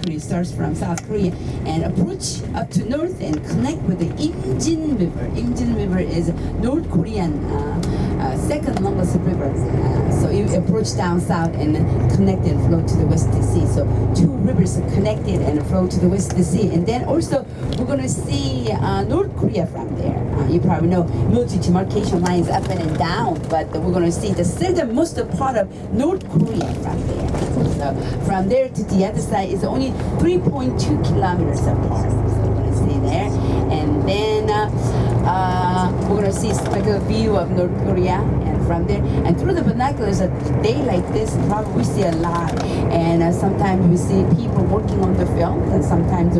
South Korea, starts from South Korea and approach up to north and connect with the Imjin River. Imjin River is North Korean second longest river. So you approach down south and connect and flow to the West Sea. So two rivers are connected and flow to the West Sea. And then also we're going to see North Korea from there. You probably know military demarcation lines up and down, but we're going to see the southernmost part of North Korea from there. So from there to the other side is only 3.2 kilometers apart. So we're going to see there. And then we're going to see a view of North Korea. And from there, and through the binoculars, a day like this, probably we see a lot. And sometimes we see people working on the field, and sometimes,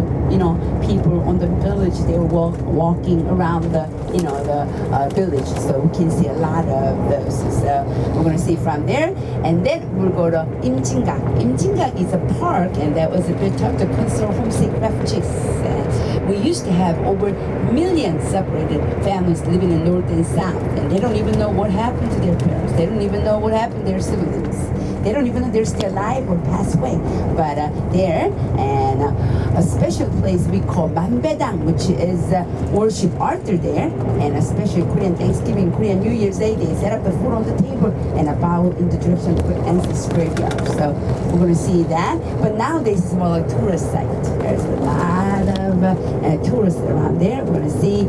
people on the village, they were walking around the village. So we can see a lot of those. So we're going to see from there. And then we'll go to Imjingak. Imjingak is a park, and that was built up to console homesick refugees. And we used to have over millions separated families living in North and South, and they don't even know what happened to their parents. They don't even know what happened to their siblings. They don't even know they're still alive or passed away. But there, and a special place we call Manbedang, which is worship Arthur there, and especially Korean Thanksgiving, Korean New Year's Day, they set up the food on the table and a bow in the direction of the ancestors' graveyard. So we're going to see that. But nowadays it's more like a tourist site. There's a lot of tourists around there. We're going to see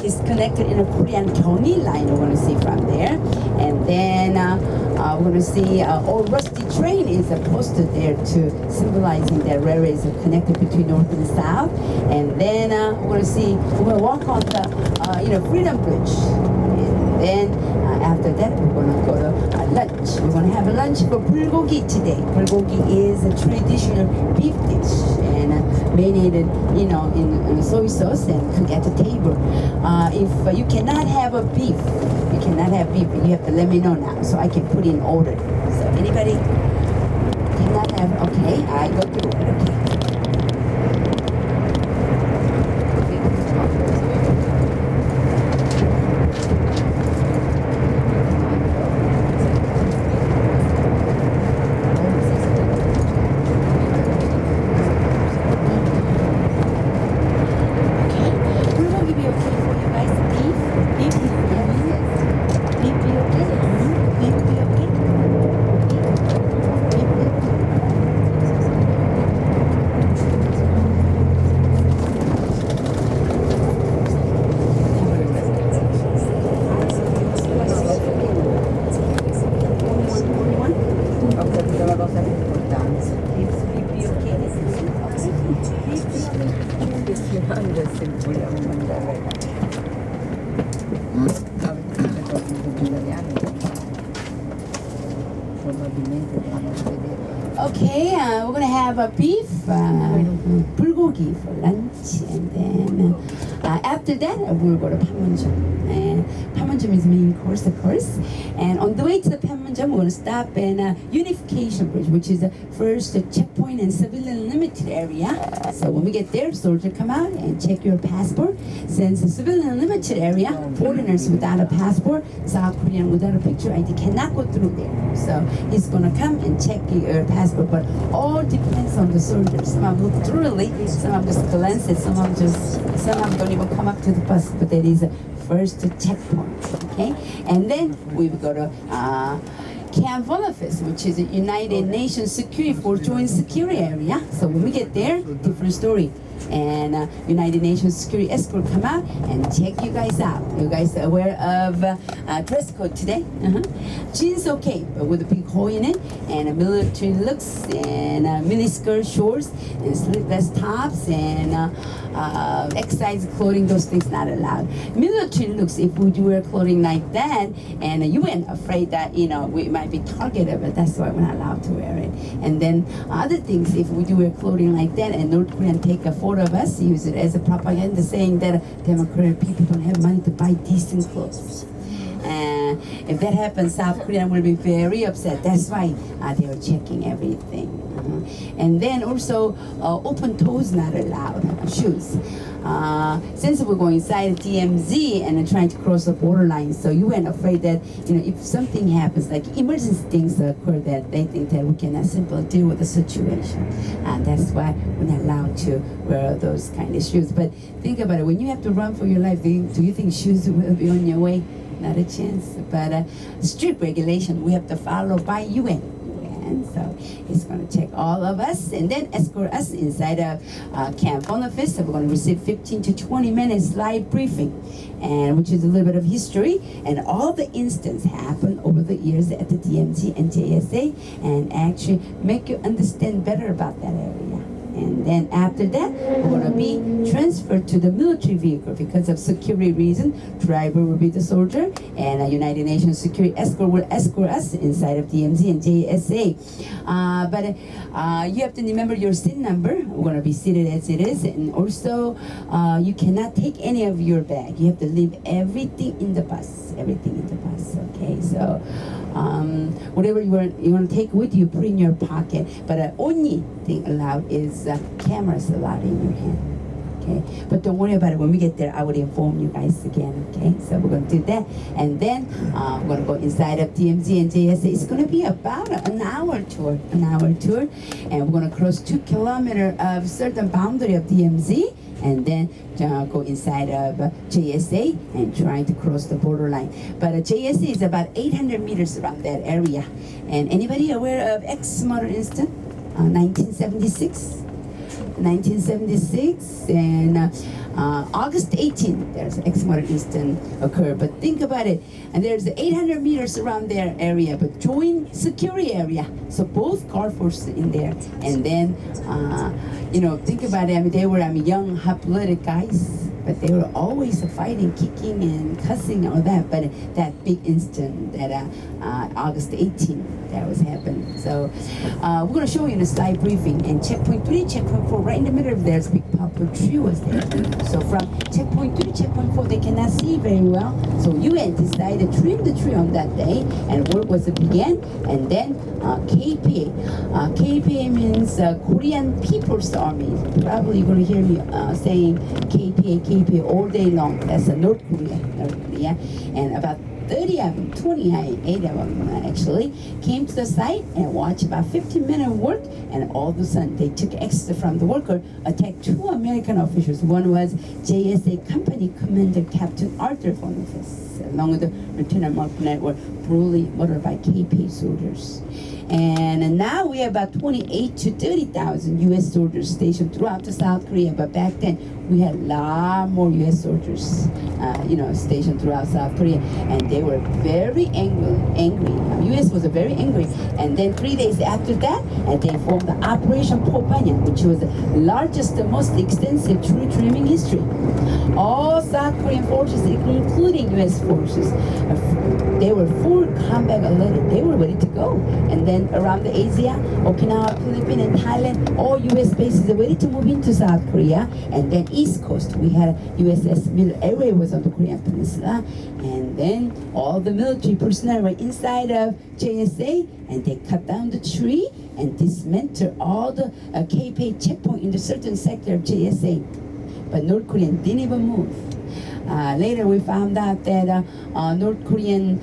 it's connected in a Korean Gyeonggi line. We're going to see from there. And then we're going to see old rusty train is posted there to symbolizing that railways are connected between North and South. And then we're going to see, we're going to walk on the Freedom Bridge. And then after that, we're going to go to lunch. We're going to have a lunch for bulgogi today. Bulgogi is a traditional beef dish and marinated, in soy sauce and cook at the table. If you cannot have beef, you have to let me know now so I can put in order. So anybody cannot have? Okay, I go through it. Okay. Okay, we're gonna have a beef bulgogi for lunch, and then after that we'll go to Panmunjom. And Panmunjom is main course, of course. And on the way to the Panmunjom, we're gonna stop in Unification Bridge, which is the first checkpoint in civilian limited area. So when we get there, soldier come out and check your passport. Since the civilian limited area, foreigners without a passport, South Korean without a picture ID cannot go through there. So he's gonna come and check your passport, but all depends on the soldiers. Some of them look thoroughly, some of them just glance it, some of them don't even come up to the bus, but that is a first checkpoint, okay? And then we will go to Camp Volafis, which is a United Nations Security for Joint Security Area. So when we get there, different story. And United Nations Security Escort come out and check you guys out. You guys are aware of dress code today? Jeans okay, but with a big hole in it, and military looks, and miniskirt shorts, and sleeveless tops, and exercise clothing, those things not allowed. Military looks, if we wear clothing like that, and you weren't afraid that, we might be targeted, but that's why we're not allowed to wear it. And then other things, if we do wear clothing like that, and North Korean take a photo of us, use it as a propaganda saying that Democratic people don't have money to buy decent clothes. And if that happens, South Korea will be very upset. That's why they are checking everything. And then also open toes not allowed, shoes. Since we're going inside DMZ and trying to cross the borderline, so you weren't afraid that if something happens, like emergency things occur, that they think that we cannot simply deal with the situation, and that's why we're not allowed to wear those kind of shoes. But think about it: when you have to run for your life, do you think shoes will be on your way? Not a chance. But strict regulation we have to follow by UN. So it's going to check all of us and then escort us inside of Camp Boniface. So we're going to receive 15 to 20 minutes live briefing, and which is a little bit of history and all the incidents happened over the years at the DMZ and JSA, and actually make you understand better about that area. And then after that, we're going to be transferred to the military vehicle because of security reason. Driver will be the soldier, and a United Nations security escort will escort us inside of DMZ and JSA. But you have to remember your seat number. We're going to be seated as it is, and also you cannot take any of your bag. You have to leave everything in the bus. Everything in the bus. Okay, so whatever you want to take with you, put in your pocket. But only thing allowed is cameras allowed in your hand. Okay, but don't worry about it. When we get there, I will inform you guys again. Okay, so we're going to do that, and then we're going to go inside of DMZ and JSA. It's going to be about an hour tour, and we're going to cross 2 kilometers of certain boundary of DMZ, and then go inside of JSA and trying to cross the borderline. But JSA is about 800 meters around that area. And anybody aware of X murder incident? 1976. 1976 and August 18th, there's an X-murder incident occurred. But think about it, and there's 800 meters around their area, but joint security area. So both guard forces in there, and then think about it. I mean, they were young, athletic guys, but they were always fighting, kicking, and cussing, all that. But that big incident that August 18th, that was happening. So we're going to show you in a slide briefing. And checkpoint 3, checkpoint 4, right in the middle of there's a big poplar tree was there. So from checkpoint 3 to checkpoint 4, they cannot see very well. So UN decided to trim the tree on that day, and work was began. And then KPA. KPA means Korean People's Army. Probably you're going to hear me saying KPA all day long. That's North Korea. And about 30 of them, 28 of them actually, came to the site and watched about 15 minutes of work, and all of a sudden they took extra from the worker, attacked 2 American officials. One was JSA Company Commander Captain Arthur Boniface, along with the Lieutenant Mark Burnett, were brutally murdered by KP soldiers. And now we have about 28 to 30,000 U.S. soldiers stationed throughout the South Korea. But back then, we had a lot more U.S. soldiers, stationed throughout South Korea, and they were very angry. U.S. was very angry. And then 3 days after that, and they formed the Operation Popanya, which was the largest and most extensive tree trimming history. All South Korean forces, including U.S. forces, they were full combat alert. They were ready to go. And then around the Asia, Okinawa, Philippines, and Thailand, all U.S. bases are ready to move into South Korea. And then East Coast, we had USS Miller Airway was on the Korean Peninsula. And then all the military personnel were inside of JSA, and they cut down the tree and dismantled all the KPA checkpoint in the certain sector of JSA. But North Korean didn't even move. Later we found out that North Korean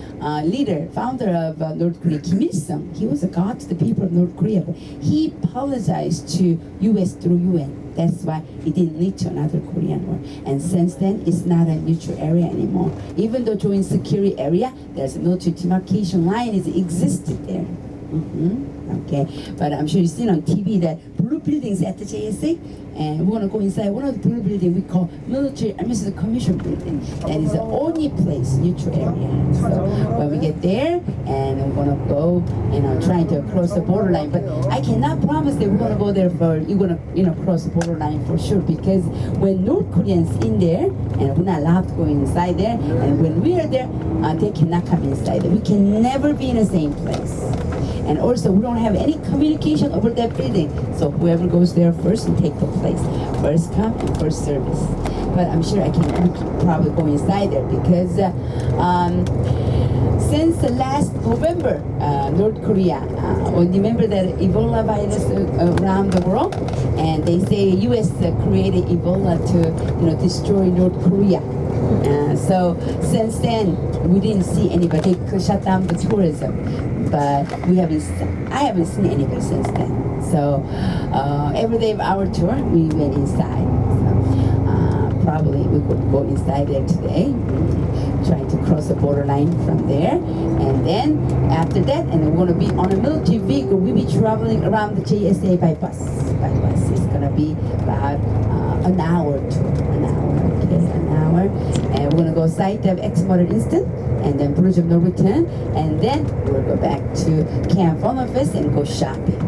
leader, founder of North Korea, Kim Il-sung, he was a god to the people of North Korea, but he apologized to U.S. through UN. That's why it didn't lead to another Korean war. And since then, it's not a neutral area anymore. Even though joint security area, there's a military demarcation line is existed there. Okay, but I'm sure you've seen on TV that blue buildings at the JSA, and we want to go inside one of the blue buildings we call military administrative commission building. That is the only place, neutral area. So when we get there, and we're going to go, trying to cross the borderline. But I cannot promise that we're going to go there you're going to, cross the borderline for sure, because when North Koreans in there, and we're not allowed to go inside there, and when we are there, they cannot come inside there. We can never be in the same place. And also, we don't have any communication over that building. So whoever goes there first will take the place. First come, first service. But I'm sure we can probably go inside there because since the last November, North Korea, remember that Ebola virus around the world, and they say U.S. Created Ebola to destroy North Korea. So since then, we didn't see anybody. They shut down the tourism, but I haven't seen anybody since then. So every day of our tour, we went inside. So, probably we could go inside there today, trying to cross the borderline from there. And then after that, and we're going to be on a military vehicle. We'll be traveling around the JSA by bus. It's going to be about an hour tour, an hour. And we're going to go site of X-Motor Instant, and then Bridge of No Return, and then we'll go back to Camp Fest and go shopping.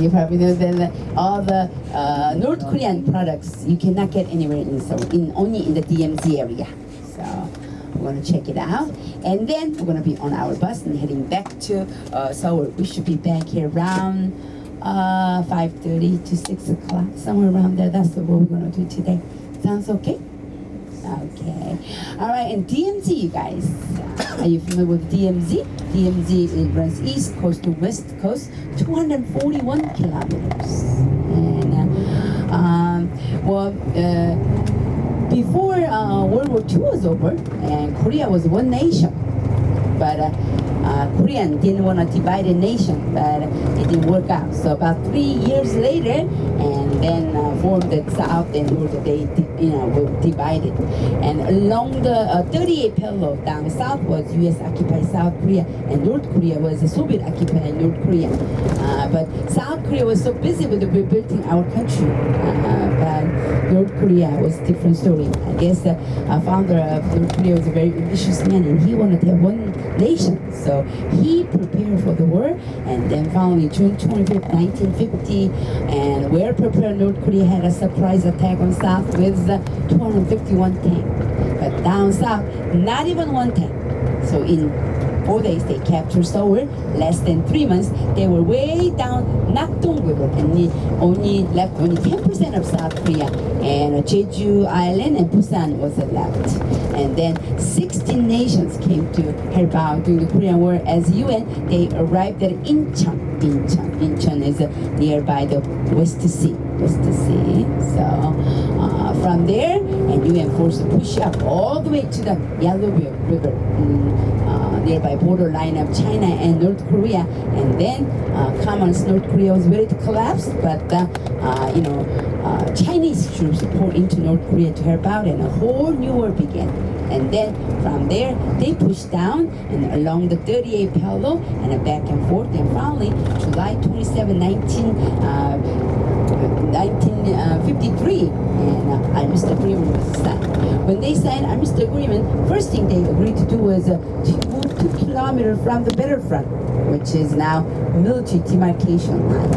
You probably know that all the North Korean products you cannot get anywhere in Seoul, only in the DMZ area. So we're going to check it out, and then we're going to be on our bus and heading back to Seoul. We should be back here around 5:30 to 6 o'clock, somewhere around there. That's what we're going to do today. Sounds okay? Okay. All right, and DMZ, you guys. Are you familiar with DMZ? DMZ, it runs east coast to west coast, 241 kilometers. And, before World War II was over, and Korea was one nation, but Korean didn't want to divide a nation, but it didn't work out. So about 3 years later, and then formed the South and North, they were divided. And along the 38 parallel down south was U.S. occupied South Korea, and North Korea was Soviet occupied North Korea. But South Korea was so busy with rebuilding our country, but North Korea was a different story. I guess the founder of North Korea was a very ambitious man, and he wanted to have one nation. So he prepared for the war, and then finally June 25th, 1950, and we're prepared. North Korea had a surprise attack on South with 251 tanks, but down South, not even one tank. So in 4 days they captured Seoul. Less than 3 months, they were way down Nakdong River, and only left 10% of South Korea, and Jeju Island and Busan was left. And then 16 nations came to help out during the Korean War. As UN, they arrived at Incheon. Incheon is nearby the West Sea. So from there, and UN forces push up all the way to the Yellow River, nearby borderline of China and North Korea. And then Communist North Korea was ready to collapse, but Chinese troops poured into North Korea to help out, and a whole new war began. And then from there, they pushed down and along the 38 parallel and back and forth. And finally, July 27, 1953, and Armistice Agreement was signed. When they signed Armistice Agreement, first thing they agreed to do was to move 2 kilometers from the battlefront, which is now military demarcation line.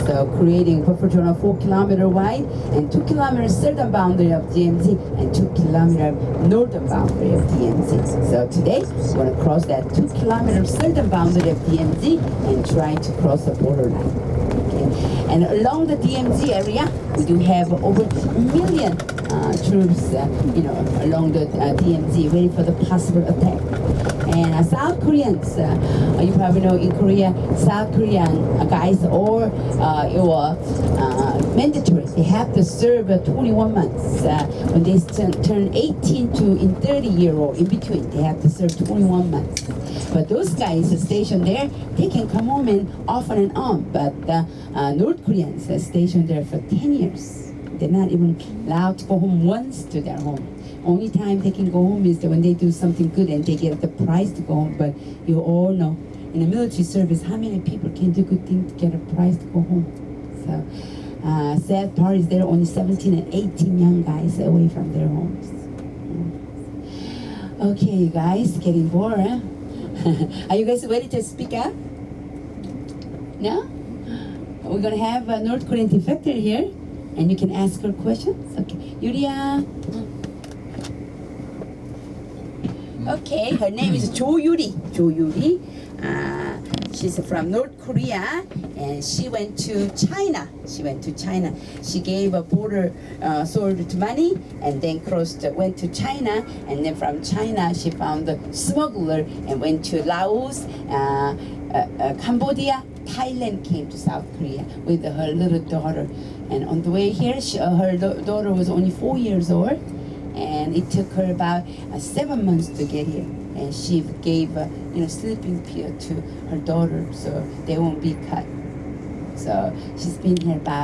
So creating buffer zone of 4 kilometers wide and 2 kilometers southern boundary of DMZ and 2 kilometers northern boundary of DMZ. So today we're going to cross that 2 kilometers southern boundary of DMZ and try to cross the borderline. Okay. And along the DMZ area, we do have over 1 million troops, along the DMZ, ready for the possible attack. And South Koreans, you probably know in Korea, South Korean guys or mandatory. They have to serve 21 months. When they turn 18 to in 30-year-old, in between, they have to serve 21 months. But those guys are stationed there, they can come home and off and on. But North Koreans are stationed there for 10 years. They're not even allowed to go home once to their home. Only time they can go home is when they do something good and they get the prize to go home. But you all know, in the military service, how many people can do good things to get a prize to go home? So, sad part is there are only 17 and 18 young guys away from their homes. Okay, you guys, getting bored, huh? Are you guys ready to speak up? No? We're gonna have a North Korean defector here, and you can ask her questions. Okay, Yuria. Okay, her name is Jo Yuri. She she's from North Korea, and she went to China. She gave a border sold money, and then went to China, and then from China she found a smuggler and went to Laos, Cambodia, Thailand, came to South Korea with her little daughter. And on the way here, her daughter was only 4 years old, and it took her about 7 months to get here. And she gave sleeping pill to her daughter so they won't be cut. So she's been here about